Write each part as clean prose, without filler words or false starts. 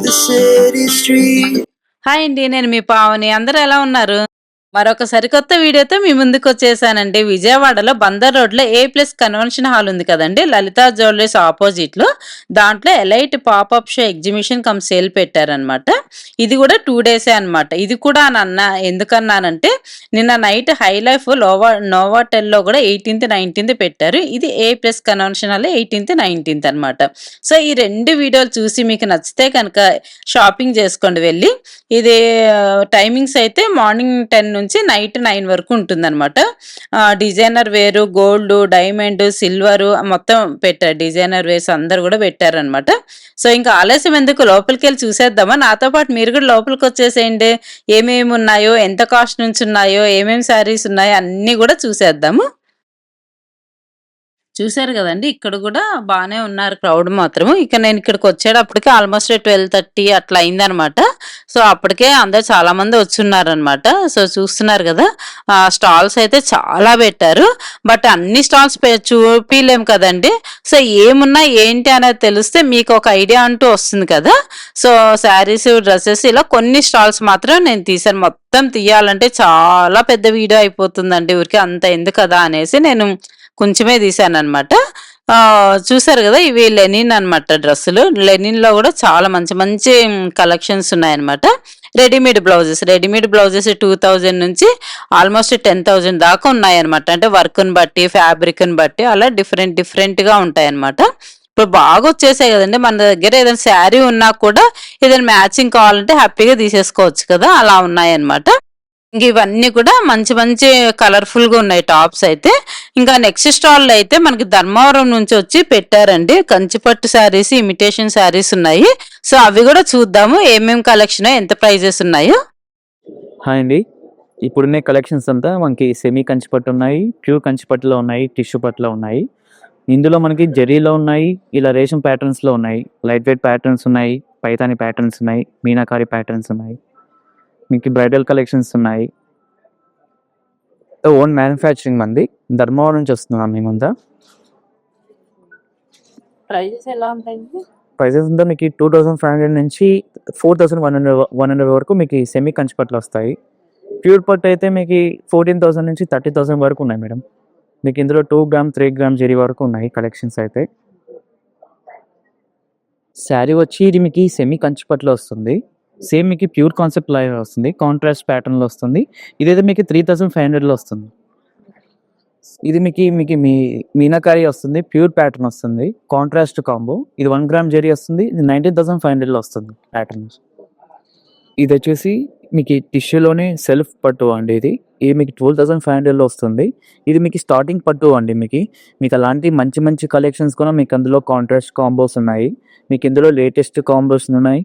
the city street. Hi అండి. నేను మీ పావని. అందరూ ఎలా ఉన్నారు? మరొక సరికొత్త వీడియోతో మీ ముందుకొచ్చేసానండి. విజయవాడలో బందర్ రోడ్‌లో ఏ ప్లస్ కన్వెన్షన్ హాల్ ఉంది కదండీ! లలితా జ్యువెల్లరీస్ ఆపోజిట్‌లో. దాంట్లో elite popup show exhibition come sale పెట్టారనమాట. ఇది కూడా 2 డేసే అనమాట. ఇది కూడా ఎందుకన్నానంటే నిన్న నైట్ హై లైఫ్ నోవాటెల్‌లో కూడా 18థ్, 19థ్ పెట్టారు. ఇది ఏ ప్లస్ కన్వెన్షన్ హాల్ 18థ్, 19థ్ అనమాట. సో ఈ 2 వీడియోలు చూసి మీకు నచ్చితే కనుక షాపింగ్ చేసుకోండి వెళ్ళి. ఇది టైమింగ్స్ అయితే మార్నింగ్ 10 నుంచి నైట్ 9 వరకు ఉంటుందన్నమాట. డిజైనర్ వేరు, గోల్డ్, డైమండ్, సిల్వర్ మొత్తం పెట్టారు. డిజైనర్ వేర్స్ అందరూ కూడా పెట్టారనమాట. సో ఇంకా ఆలస్యం ఎందుకు, లోపలికి వెళ్ళి చూసేద్దామా? నాతో పాటు మీరు కూడా లోపలికి వచ్చేసేయండి. ఏమేమి ఉన్నాయో, ఎంత కాస్ట్ నుంచి ఉన్నాయో, ఏమేమి శారీస్ ఉన్నాయో అన్నీ కూడా చూసేద్దాము. చూసారు కదండి, ఇక్కడ కూడా బాగానే ఉన్నారు క్రౌడ్ మాత్రము. ఇక నేను ఇక్కడికి వచ్చేటప్పటికి ఆల్మోస్ట్ 12:30 అట్లా అయిందనమాట. సో అప్పటికే అందరు చాలా మంది వచ్చున్నారనమాట. సో చూస్తున్నారు కదా, స్టాల్స్ అయితే చాలా పెట్టారు. బట్ అన్ని స్టాల్స్ చూపిలేం కదండి. సో ఏమున్నా ఏంటి అనేది తెలిస్తే మీకు ఒక ఐడియా అంటూ వస్తుంది కదా. సో శారీస్, డ్రెస్సెస్ ఇలా కొన్ని స్టాల్స్ మాత్రం నేను తీసాను. మొత్తం తీయాలంటే చాలా పెద్ద వీడియో అయిపోతుందండి. ఊరికి అంత ఎందుకు కదా అనేసి నేను కొంచెమే తీసాననమాట. చూసారు కదా, ఇవి లెనిన్ అనమాట డ్రెస్సులు. లెనిన్లో కూడా చాలా మంచి మంచి కలెక్షన్స్ ఉన్నాయన్నమాట. రెడీమేడ్ బ్లౌజెస్ 2000 నుంచి ఆల్మోస్ట్ 10,000 దాకా ఉన్నాయన్నమాట. అంటే వర్క్ని బట్టి, ఫ్యాబ్రిక్ని బట్టి అలా డిఫరెంట్గా ఉంటాయన్నమాట. ఇప్పుడు బాగా వచ్చేసాయి కదండి. మన దగ్గర ఏదైనా శారీ ఉన్నా కూడా ఏదైనా మ్యాచింగ్ కావాలంటే హ్యాపీగా తీసేసుకోవచ్చు కదా, అలా ఉన్నాయన్నమాట. ఇంక ఇవన్నీ కూడా మంచి మంచి కలర్ఫుల్ గా ఉన్నాయి టాప్స్ అయితే. ఇంకా నెక్స్ట్ స్టాల్ అయితే మనకి ధర్మవరం నుంచి వచ్చి పెట్టారండి. కంచిపట్టు శారీస్, ఇమిటేషన్ శారీస్ ఉన్నాయి. సో అవి కూడా చూద్దాము ఏమేమి కలెక్షన్, ఎంత ప్రైజెస్ ఉన్నాయో. హాయ్ అండి. ఇప్పుడున్న కలెక్షన్స్ అంతా మనకి సెమీ కంచిపట్టు ఉన్నాయి, ప్యూర్ కంచిపట్టులో ఉన్నాయి, టిష్యూ పట్టులో ఉన్నాయి. ఇందులో మనకి జరీలో ఉన్నాయి, ఇలా రేషం ప్యాటర్న్స్లో ఉన్నాయి, లైట్ వెయిట్ ప్యాటర్న్స్ ఉన్నాయి, పైతాని ప్యాటర్న్స్ ఉన్నాయి, మీనాకారి ప్యాటర్న్స్ ఉన్నాయి, మీకు బ్రైడల్ కలెక్షన్స్ ఉన్నాయి. ఓన్ మ్యానుఫ్యాక్చరింగ్ మంది, ధర్మవరం నుంచి వస్తున్నాం మేమంతా. ప్రైజెస్ ఎలా ఉంటాయండి? ప్రైజెస్ అంతా మీకు 2500 నుంచి 4100 వరకు మీకు సెమీ కంచిపట్లు వస్తాయి. ప్యూర్ పట్టు అయితే మీకు 14,000 నుంచి 30,000 వరకు ఉన్నాయి మేడం. మీకు ఇందులో 2 గ్రామ్ 3 గ్రామ్ జరీ వరకు ఉన్నాయి కలెక్షన్స్ అయితే. శారీ వచ్చి ఇది మీకు సెమీ కంచిపట్లో వస్తుంది. సేమ్ మీకు ప్యూర్ కాన్సెప్ట్ లైవ్ వస్తుంది, కాంట్రాస్ట్ ప్యాటర్న్లో వస్తుంది. ఇదైతే మీకు 3,500లో వస్తుంది. ఇది మీకు మీనాకారి వస్తుంది, ప్యూర్ ప్యాటర్న్ వస్తుంది, కాంట్రాస్ట్ కాంబో. ఇది 1 గ్రామ్ జరీ వస్తుంది. ఇది 19,500లో వస్తుంది ప్యాటర్న్. ఇది వచ్చేసి మీకు టిష్యూలోనే సెల్ఫ్ పట్టు అండి. ఇది మీకు 12,500లో వస్తుంది. ఇది మీకు స్టార్టింగ్ పట్టు అండి. మీకు అలాంటి మంచి మంచి కలెక్షన్స్ కూడా మీకు అందులో కాంట్రాస్ట్ కాంబోస్ ఉన్నాయి. మీకు ఇందులో లేటెస్ట్ కాంబోస్ ఉన్నాయి.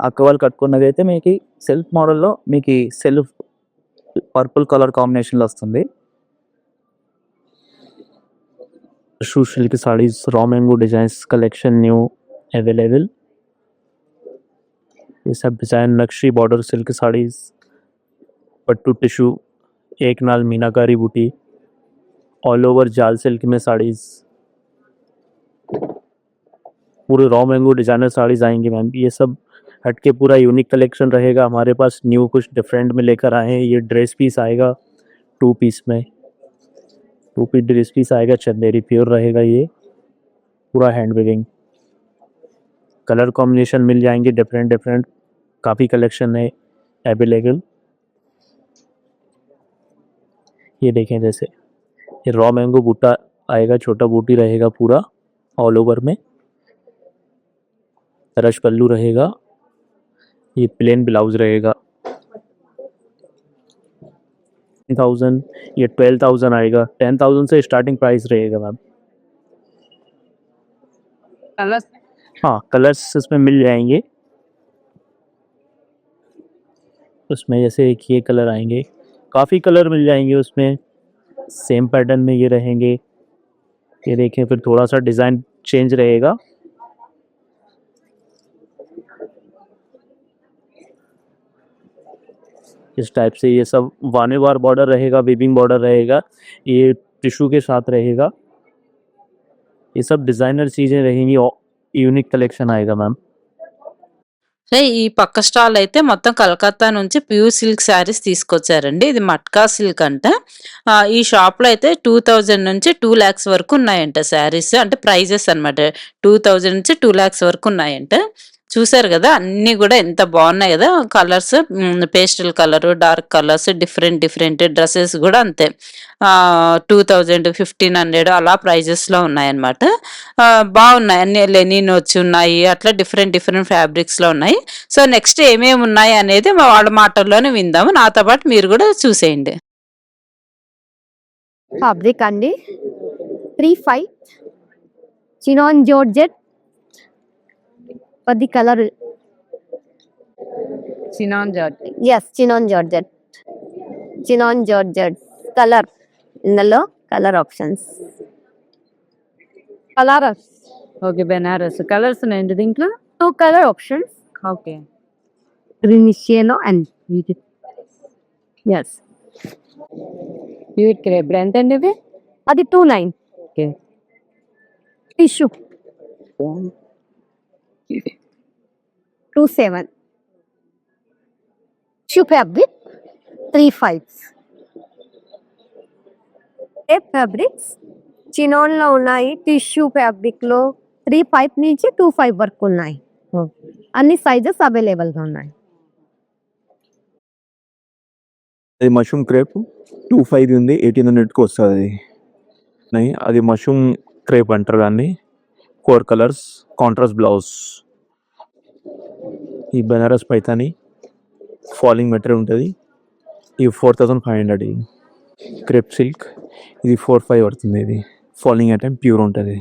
అక్క వాళ్ళు కట్టుకున్నది అయితే మీకు సెల్ఫ్ మోడల్లో మీకు సెల్ఫ్ పర్పుల్ కలర్ కాంబినేషన్లో వస్తుంది. Tissue silk saris, raw mango design collection new available. ये सब डिजाइन नक्शी बॉर्डर सिल्क साड़ीज, पट्टू टिश्यू, एक नाल मीनाकारी बूटी, ऑल ओवर जाल सिल्क में साड़ीज, पूरे रॉ मैंगो डिजाइनर साड़ीज आएंगी मैम. ये सब हटके पूरा यूनिक कलेक्शन रहेगा हमारे पास. न्यू कुछ डिफरेंट में लेकर आए हैं. ये ड्रेस पीस आएगा 2 पीस में, 2 पीस ड्रेस पीस आएगा. चंदेरी प्योर रहेगा. ये पूरा हैंड वीविंग. कलर कॉम्बिनेशन मिल जाएंगे डिफरेंट. काफ़ी कलेक्शन है अवेलेबल. ये देखें, जैसे ये रॉ मैंगो बूटा आएगा, छोटा बूटी रहेगा पूरा ऑल ओवर में. रश पल्लू रहेगा. ये प्लेन ब्लाउज रहेगा. 10,000, ये 12,000 आएगा. 10,000 से स्टार्टिंग प्राइस रहेगा मैम. हाँ, कलर्स इसमें मिल जाएंगे. उसमें जैसे एक ये कलर आएंगे, काफ़ी कलर मिल जाएंगे उसमें. सेम पैटर्न में ये रहेंगे. ये देखें, फिर थोड़ा सा डिज़ाइन चेंज रहेगा. इस टाइप से ये सब वानेवार बॉर्डर रहेगा, वीविंग बॉर्डर रहेगा. ये टिश्यू के साथ रहेगा. ये सब डिज़ाइनर चीज़ें रहेंगी. यूनिक कलेक्शन आएगा मैम. సో, ఈ పక్క స్టాల్ అయితే మొత్తం కలకత్తా నుంచి ప్యూర్ సిల్క్ శారీస్ తీసుకొచ్చారండి. ఇది మట్కా సిల్క్ అంట. ఈ షాప్‌లో అయితే 2000 నుంచి 2,00,000 వరకు ఉన్నాయంట శారీస్. అంటే ప్రైజెస్ అన్నమాట. 2000 నుంచి 2,00,000 వరకు ఉన్నాయంట. చూసారు గదా! అన్నీ గూడా ఎంత బావున్నాయి గదా! Colours pastel colour, dark colours different dresses గూడా అంతే. 2000, 1500 అలా ప్రైజెస్‌లో ఉన్నాయన్నమాట. బావున్నాయి. అన్నీ లెనిన్ వచ్చున్నాయి. అట్లా డిఫరెంట్ ఫ్యాబ్రిక్స్‌లో ఉన్నాయి. సో, నెక్స్ట్ ఏమేమి ఉన్నాయి అనేది వాళ్ళ మాటల్లోనే విందాము. నాతో పాటు మీరు గూడా చూసేయండి. ఫ్యాబ్రిక్ అండి 3-5 చినాన్ జార్జెట్ పది colour Sinan Jat. Yes chinon georgette colour ఇందులో colour options colours Okay, Benares. Colors and దీంట్లో 2 colour options okay. Greenish yellow and yes pure crepe ఎంత అండి ఇవి? అది 29 okay. Tissue 27 tissue fabric 3-5 fabrics chinon లో ఉన్నాయి. Tissue fabric లో 3-5 నుంచి 2-5 వరకు ఉన్నాయి. అన్ని సైజెస్ అవైలబుల్ గా ఉన్నాయి. అది మష్రూమ్ క్రేప్ 2,500 ఉంది, 1,800కి వస్తుంది. అది మష్రూమ్ క్రేప్ అంటారు దాన్ని. 4 కలర్స్, కాంట్రాస్ట్ బ్లౌజ్. ఈ బెనారస్ పైతాని ఫాలింగ్ మెటీరియల్ ఉంటుంది. ఇది 4,500. ఇది క్రేప్ సిల్క్, ఇది 4,500 పడుతుంది. ఇది ఫాలింగ్ ఐటమ్ ప్యూర్ ఉంటుంది.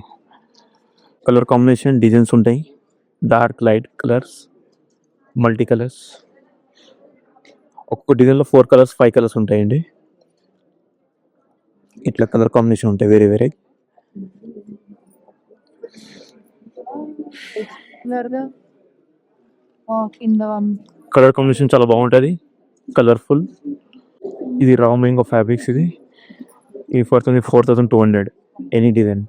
కలర్ కాంబినేషన్ డిజైన్స్ ఉంటాయి. Dark light colours, multi colours. ఒక్కొక్క డిజైన్లో 4 కలర్స్ 5 కలర్స్ ఉంటాయండి. ఇట్లా కలర్ కాంబినేషన్ ఉంటాయి వేరే. కలర్ కాంబినేషన్ చాలా బాగుంటుంది, కలర్ఫుల్. ఇది రా మ్యాంగో ఫ్యాబ్రిక్స్. ఇది 4,200 ఎనీ డిజైన్.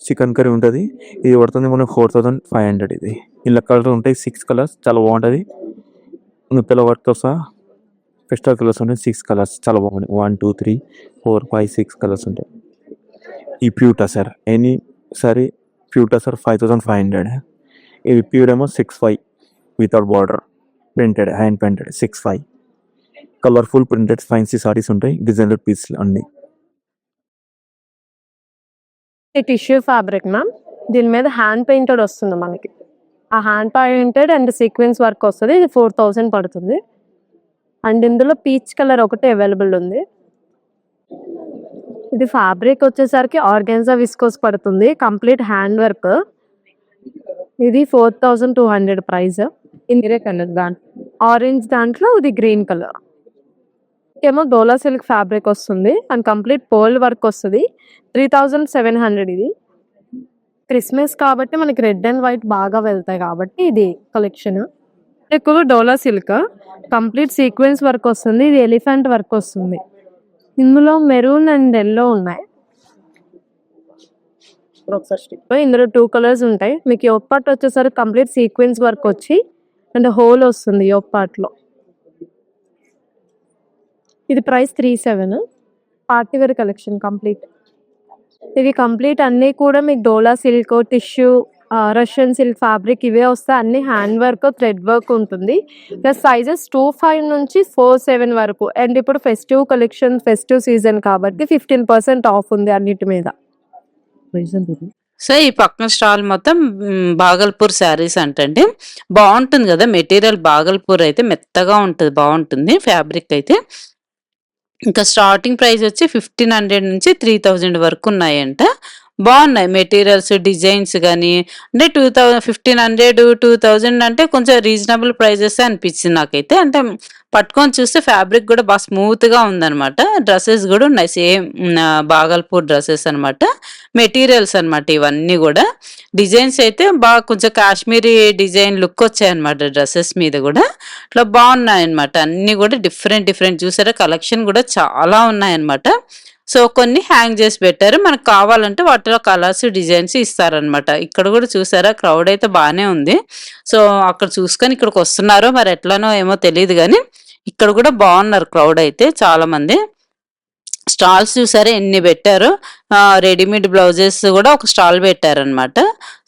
చికెన్ కర్రీ ఉంటుంది. ఇది పడుతుంది మనకు 4,500. ఇది ఇలా కలర్ ఉంటాయి, 6 కలర్స్, చాలా బాగుంటుంది. పిల్ల వర్క్తో సహా ఫెస్టల్ కలర్స్ ఉంటాయి. 6 కలర్స్ చాలా బాగుంటాయి. 1, 2, 3, 4, 5, 6 కలర్స్ ఉంటాయి. ఈ pure tussar any sorry pure tussar 5,500. ఇది ప్యూర్ ఏమో 6,500 without border printed, hand printed 6,500. Colourful printed fancy saris ఉంటాయి, డిజైనర్ పీస్లు అన్ని. ఈ టిష్యూ ఫ్యాబ్రిక్ మ్యామ్, దీని మీద హ్యాండ్ పెయింటెడ్ వస్తుంది మనకి. ఆ hand painted and sequence work వస్తుంది. ఇది 4,000 పడుతుంది. అండ్ ఇందులో పీచ్ కలర్ ఒకటి అవైలబుల్ ఉంది. ఇది ఫ్యాబ్రిక్ వచ్చేసరికి ఆర్గాన్జా విస్కోస్ పడుతుంది, కంప్లీట్ హ్యాండ్ వర్క్. ఇది 4,200 ప్రైస్. వేరే కలర్ దాంట్లో ఆరెంజ్ దాంట్లో ఇది గ్రీన్ కలర్. ఏమో డోలా సిల్క్ ఫ్యాబ్రిక్ వస్తుంది అండ్ కంప్లీట్ పోల్ వర్క్ వస్తుంది. 3,700. ఇది క్రిస్మస్ కాబట్టి మనకి రెడ్ అండ్ వైట్ బాగా వెళ్తాయి కాబట్టి ఇది కలెక్షన్. ఎక్కువ డోలా సిల్క్ కంప్లీట్ సీక్వెన్స్ వర్క్ వస్తుంది. ఇది ఎలిఫెంట్ వర్క్ వస్తుంది. ఇందులో మెరూన్ అండ్ ఎల్లో ఉన్నాయి. ఇందులో 2 కలర్స్ ఉంటాయి. మీకు యోక్ పార్ట్ వచ్చేసరికి కంప్లీట్ సీక్వెన్స్ వర్క్ వచ్చి అండ్ హోల్ వస్తుంది యోక్ పార్ట్ లో. ఇది price 3,700. Party wear collection complete. ఇవి కంప్లీట్ అన్నీ కూడా మీకు dola silk, tissue, Russian silk fabric ఇవే వస్తాయి. అన్ని హ్యాండ్ వర్క్, థ్రెడ్ వర్క్ ఉంటుంది. ప్లస్ సైజెస్ 2,500 నుంచి 4,700 వరకు. అండ్ ఇప్పుడు ఫెస్టివ్ కలెక్షన్, ఫెస్టివ్ సీజన్ కాబట్టి 15% ఆఫ్ ఉంది అన్నిటి మీద. సో, ఈ పక్కన స్టాల్ మొత్తం బాగల్పూర్ శారీస్ అంటండి. బాగుంటుంది కదా మెటీరియల్. బాగల్పూర్ అయితే మెత్తగా ఉంటుంది, బాగుంటుంది ఫ్యాబ్రిక్ అయితే. ఇంకా స్టార్టింగ్ ప్రైస్ వచ్చి 1,500 నుంచి 3,000 వరకు ఉన్నాయంట. బాగున్నాయి మెటీరియల్స్, డిజైన్స్ కానీ. అంటే 1,500, 2,000 అంటే కొంచెం రీజనబుల్ ప్రైజెస్ అనిపించింది నాకైతే. అంటే పట్టుకొని చూస్తే ఫ్యాబ్రిక్ కూడా బాగా స్మూత్గా ఉందన్నమాట. డ్రెస్సెస్ కూడా ఉన్నాయి సేమ్ బాగల్పూర్ డ్రెస్సెస్ అనమాట. మెటీరియల్స్ అనమాట ఇవన్నీ కూడా. డిజైన్స్ అయితే బాగా కొంచెం కాశ్మీరీ డిజైన్ లుక్ వచ్చాయన్నమాట డ్రెస్సెస్ మీద కూడా. ఇట్లా బాగున్నాయి అనమాట. అన్ని కూడా డిఫరెంట్ చూసారా, కలెక్షన్ కూడా చాలా ఉన్నాయన్నమాట. సో కొన్ని హ్యాంగ్ చేసి పెట్టారు. మనకు కావాలంటే వాటిలో కలర్స్, డిజైన్స్ ఇస్తారనమాట. ఇక్కడ కూడా చూసారా క్రౌడ్ అయితే బానే ఉంది. సో అక్కడ చూసుకొని ఇక్కడికి వస్తున్నారో మరి ఎట్లానో ఏమో తెలియదు కానీ ఇక్కడ కూడా బాగున్నారు క్రౌడ్ అయితే చాలా మంది. స్టాల్స్ చూసారా ఎన్ని పెట్టారు. రెడీమేడ్ బ్లౌజెస్ కూడా ఒక స్టాల్ పెట్టారనమాట.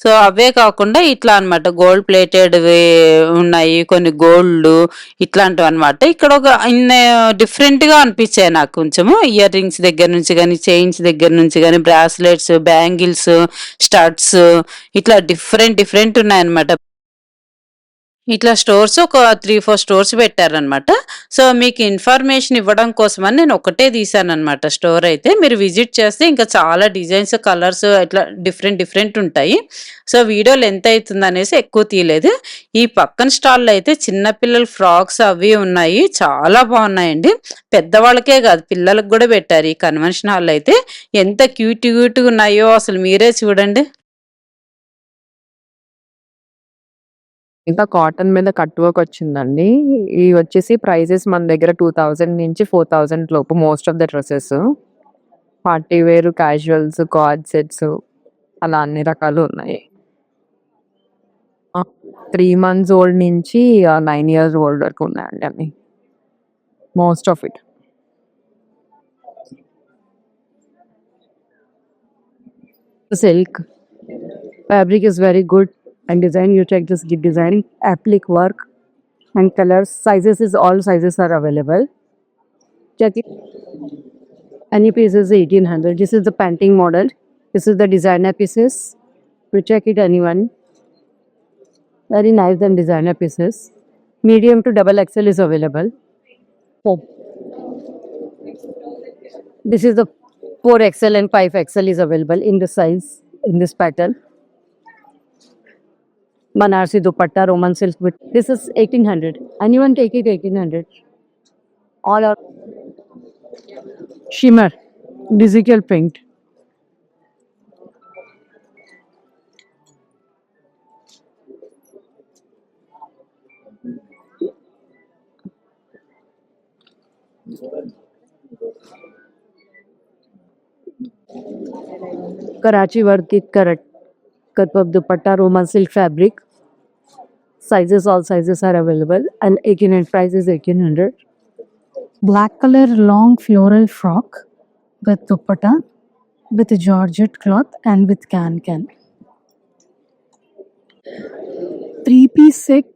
సో అవే కాకుండా ఇట్లా అనమాట గోల్డ్ ప్లేటెడ్వి ఉన్నాయి, కొన్ని గోల్డ్ ఇట్లాంటివి అనమాట. ఇక్కడ ఒక ఇన్ని డిఫరెంట్గా అనిపించాయి నాకు కొంచెము. ఇయర్ రింగ్స్ దగ్గర నుంచి కానీ, చైన్స్ దగ్గర నుంచి కానీ, బ్రాస్లెట్స్, బ్యాంగిల్స్, స్టడ్స్ ఇట్లా డిఫరెంట్ ఉన్నాయన్నమాట. ఇట్లా స్టోర్స్ ఒక 3-4 స్టోర్స్ పెట్టారనమాట. సో మీకు ఇన్ఫర్మేషన్ ఇవ్వడం కోసమని నేను ఒకటే తీసానమాట స్టోర్ అయితే. మీరు విజిట్ చేస్తే ఇంకా చాలా డిజైన్స్, కలర్స్ ఇట్లా డిఫరెంట్ ఉంటాయి. సో వీడియో లెంత్ అవుతుంది అనేసి ఎక్కువ తీయలేదు. ఈ పక్కన స్టాల్లో అయితే చిన్నపిల్లల ఫ్రాక్స్ అవి ఉన్నాయి, చాలా బాగున్నాయండి. పెద్దవాళ్ళకే కాదు పిల్లలకు కూడా పెట్టారు. ఈ కన్వెన్షన్ హాల్ అయితే ఎంత క్యూట్గా ఉన్నాయో అసలు మీరే చూడండి. ఇంకా కాటన్ మీద కట్ వర్క్ వచ్చిందండి. ఇవి వచ్చేసి ప్రైజెస్ మన దగ్గర 2000 నుంచి 4000 లోపు most of the dresses. Party wear, casuals, co-ord sets అలా అన్ని రకాలు ఉన్నాయి. 3 months ఓల్డ్ నుంచి 9 years ఓల్డ్ వరకు ఉన్నాయండి అన్ని, most of it. Silk fabric is very good and design. You check this design, applique work and colors. Sizes is all sizes are available. Check it. Any piece is 1800. This is the painting model. This is the designer pieces. You check it anyone. Very nice and designer pieces. Medium to double XL is available. Oh. This is the 4XL and 5XL is available in the size, in this pattern. Banarsi dupatta, Roman silk with this is 1800. Anyone take it 1800. All are shimmer, digital print. Karachi work with Katpap dupatta, Roman silk fabric. Sizes, all sizes are available and 1800 price is 1800. Black color long floral frock with dupatta with georgette cloth and with can. 3-piece set,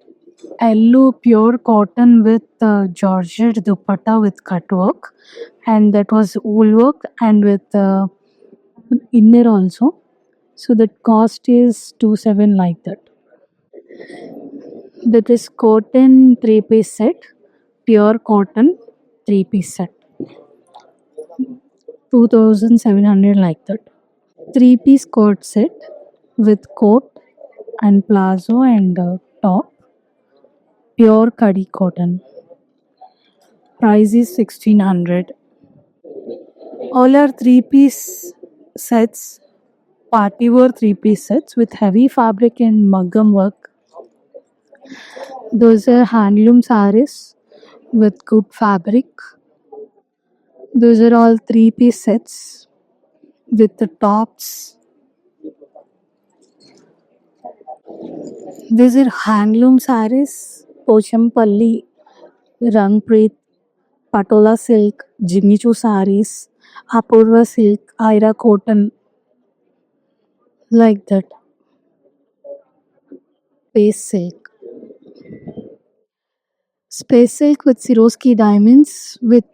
yellow pure cotton with georgette dupatta with cut work, and that was wool work and with inner also. So that cost is 27 like that. That is cotton 3-piece set, pure cotton 3-piece set. 2700 like that. 3-piece coat set with coat and palazzo and top, pure khadi cotton. Price is 1600. All are 3-piece sets, party wear 3-piece sets with heavy fabric and maggam work. Those are handloom sarees with good fabric. Those are all 3-piece sets with the tops. These are handloom sarees, Pochampalli, Rangpreet, Patola silk, Jimmy Choo sarees, Apurva silk, Aira cotton, like that. Space silk. Space silk with Swarovski diamonds with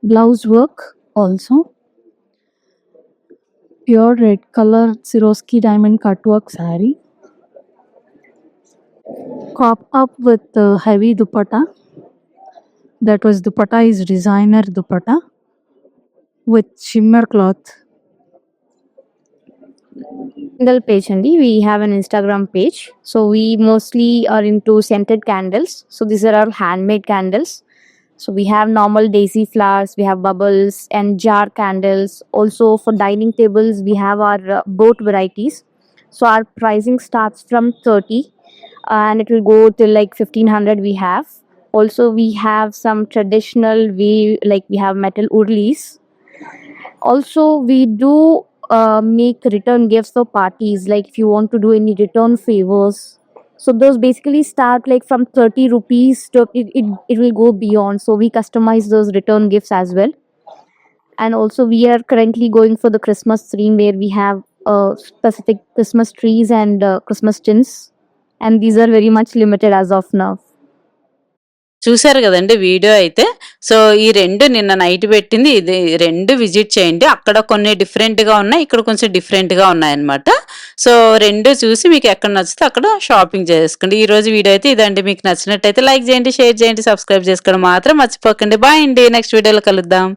blouse work also. Pure red color Swarovski diamond cut work saree. Cop up with heavy dupatta. That was dupatta is designer dupatta with shimmer cloth. Candle page only. We have an Instagram page. So we mostly are into scented candles. So these are our handmade candles. So we have normal daisy flowers, we have bubbles and jar candles. Also for dining tables, we have our both varieties. So our pricing starts from 30 and it will go till like 1500 we have. Also we have some traditional, we have metal urlis Also, we do make return gifts for parties, like if you want to do any return favors. So those basically start like from 30 rupees to it will go beyond. So we customize those return gifts as well. And also we are currently going for the Christmas theme, where we have specific Christmas trees and Christmas tins, and these are very much limited as of now. చూసారు కదండి video అయితే. So ఈ 2 నిన్న night పెట్టింది, ఇది 2 visit చేయండి. అక్కడ కొన్ని డిఫరెంట్‌గా ఉన్నాయి, ఇక్కడ కొంచెం డిఫరెంట్‌గా ఉన్నాయన్నమాట. సో 2 చూసి మీకు ఎక్కడ నచ్చితే అక్కడ షాపింగ్ చేసుకోండి. ఈరోజు వీడియో అయితే ఇదండి. మీకు నచ్చినట్టయితే లైక్ చేయండి, షేర్ చేయండి, సబ్స్క్రైబ్ చేసుకోవడం మాత్రం మర్చిపోకండి. బాయ్ అండి. నెక్స్ట్ వీడియోలో కలుద్దాం.